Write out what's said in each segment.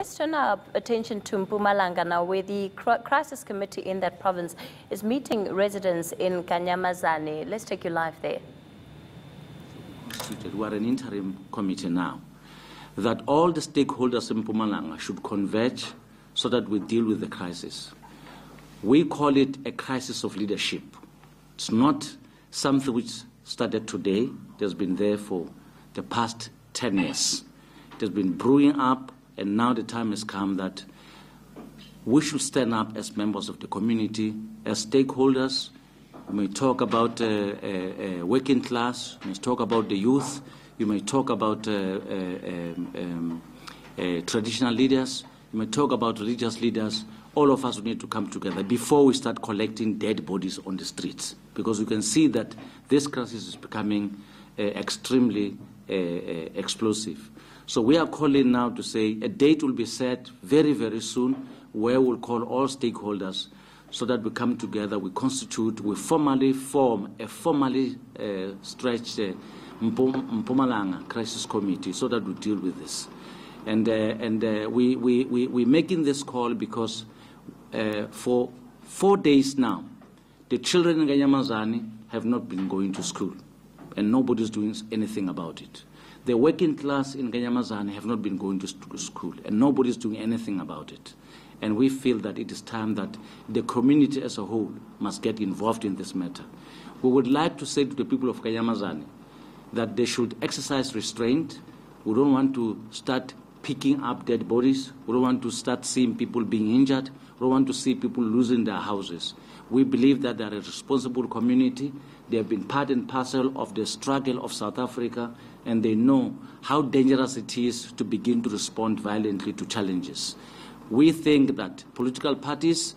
Let's turn our attention to Mpumalanga now, where the crisis committee in that province is meeting residents in Kanya-mazane. Let's take you live there. We are an interim committee now, that all the stakeholders in Mpumalanga should converge so that we deal with the crisis. We call it a crisis of leadership. It's not something which started today. It has been there for the past 10 years. It has been brewing up, and now the time has come that we should stand up as members of the community, as stakeholders. We may talk about working class, we may talk about the youth, you may talk about traditional leaders, you may talk about religious leaders. All of us need to come together before we start collecting dead bodies on the streets, because we can see that this crisis is becoming extremely explosive. So we are calling now to say a date will be set very, very soon where we'll call all stakeholders so that we come together, we constitute, we formally form a formally stretched Mpumalanga Crisis Committee so that we deal with this. And we're making this call because for 4 days now, the children in Kanya-mazane have not been going to school, and nobody's doing anything about it. The working class in Kanya-mazane have not been going to school, and nobody's doing anything about it. And we feel that it is time that the community as a whole must get involved in this matter. We would like to say to the people of Kanya-mazane that they should exercise restraint. We don't want to start picking up dead bodies. We don't want to start seeing people being injured. We don't want to see people losing their houses. We believe that they are a responsible community. They have been part and parcel of the struggle of South Africa, and they know how dangerous it is to begin to respond violently to challenges. We think that political parties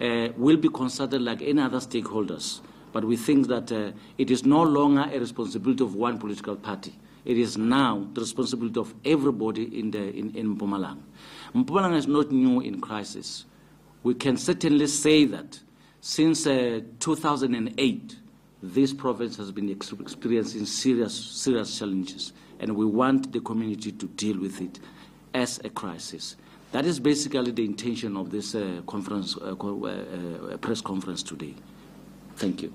will be consulted like any other stakeholders, but we think that it is no longer a responsibility of one political party. It is now the responsibility of everybody in Mpumalanga. Mpumalanga is not new in crisis. We can certainly say that since 2008, this province has been experiencing serious challenges, and we want the community to deal with it as a crisis. That is basically the intention of this press conference today. Thank you.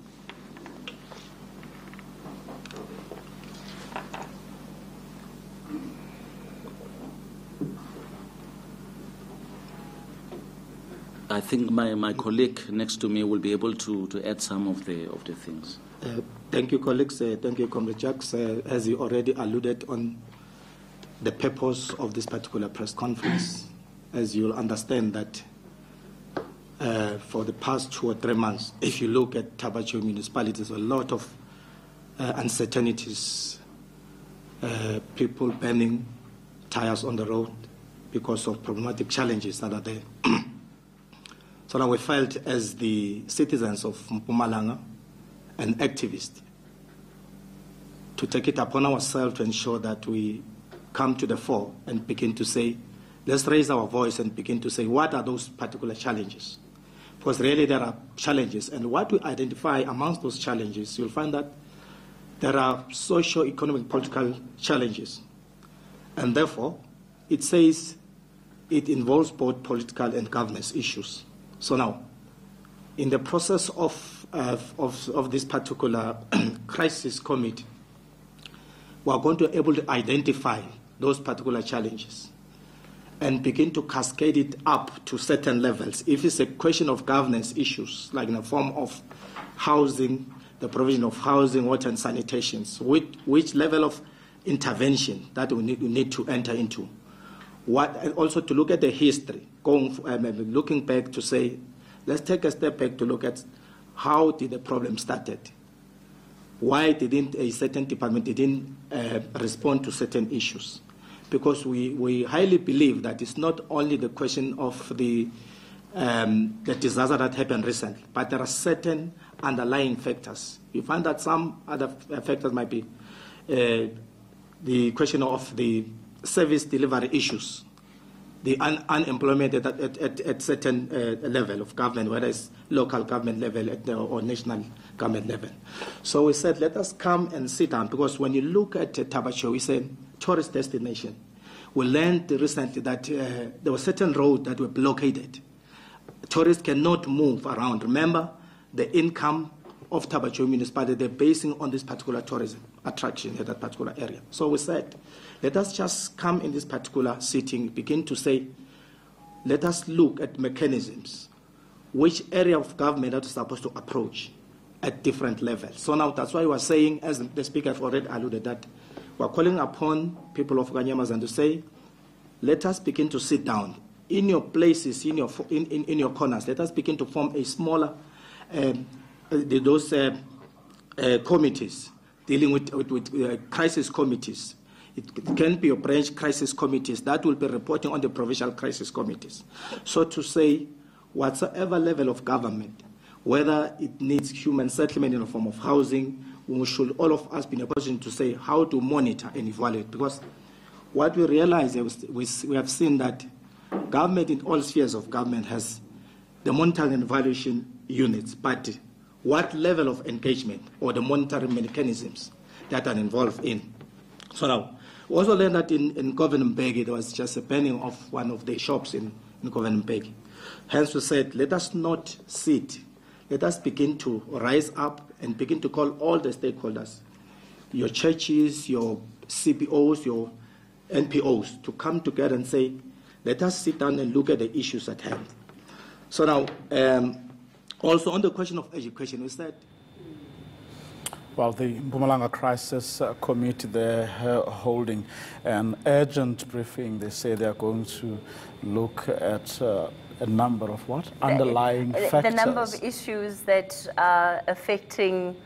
I think my colleague next to me will be able to add some of the things. Thank you, colleagues. Thank you, Comrade Jacques. As you already alluded on the purpose of this particular press conference, as you'll understand that for the past 2 or 3 months, if you look at Tabacho municipalities, a lot of uncertainties, people burning tires on the road because of problematic challenges that are there. So now we felt, as the citizens of Mpumalanga and activists, to take it upon ourselves to ensure that we come to the fore and begin to say, let's raise our voice and begin to say, what are those particular challenges? Because really there are challenges, and what we identify amongst those challenges, you'll find that there are socio-economic, political challenges. And therefore, it says it involves both political and governance issues. So now, in the process of this particular crisis committee, we are going to be able to identify those particular challenges and begin to cascade it up to certain levels. If it's a question of governance issues, like in the form of housing, the provision of housing, water and sanitation, which level of intervention that we need to enter into. And also to look at the history, looking back to say, let's take a step back to look at how did the problem started. Why didn't a certain department respond to certain issues? Because we highly believe that it's not only the question of the disaster that happened recently, but there are certain underlying factors. You find that some other factors might be the question of the service delivery issues, the unemployment at certain level of government, whether it's local government level or national government level. So we said, let us come and sit down, because when you look at Tabacho, it's a tourist destination. we learned recently that there were certain roads that were blockaded. Tourists cannot move around. Remember, the income of Tabacho municipality, they're basing on this particular tourism attraction at that particular area. So we said, let us just come in this particular sitting, begin to say, let us look at mechanisms, which area of government that is supposed to approach at different levels. So now that's why we are saying, as the speaker has already alluded, that we are calling upon people of Kanya-mazane to say, let us begin to sit down in your places, in your corners. Let us begin to form a smaller, committees dealing with crisis committees. It can be your branch crisis committees that will be reporting on the provincial crisis committees. So to say, whatsoever level of government, whether it needs human settlement in the form of housing, we should all of us be in a position to say how to monitor and evaluate. Because what we realize is we have seen that government in all spheres of government has the monitoring and evaluation units, but what level of engagement or the monitoring mechanisms that are involved in. So now, we also learned that in Kanya-mazane, there was just a banning of one of the shops in Kanya-mazane. Hence we said, let us not sit. Let us begin to rise up and begin to call all the stakeholders, your churches, your CPOs, your NPOs, to come together and say, let us sit down and look at the issues at hand. So now, also on the question of education, we said, well, the Mpumalanga Crisis Committee, they're holding an urgent briefing. They say they're going to look at a number of what? Underlying factors. The number of issues that are affecting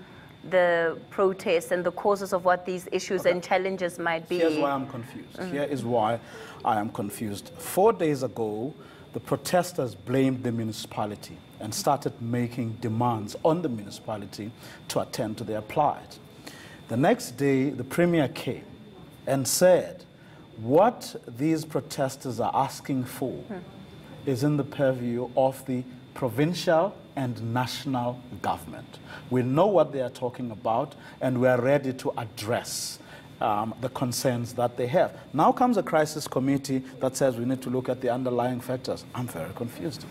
the protests and the causes of what these issues and challenges might be. Here's why I'm confused. Here is why I am confused. 4 days ago, the protesters blamed the municipality and started making demands on the municipality to attend to their plight. The next day, the Premier came and said, what these protesters are asking for is in the purview of the provincial and national government. We know what they are talking about, and we are ready to address the concerns that they have. Now comes a crisis committee that says we need to look at the underlying factors. I'm very confused.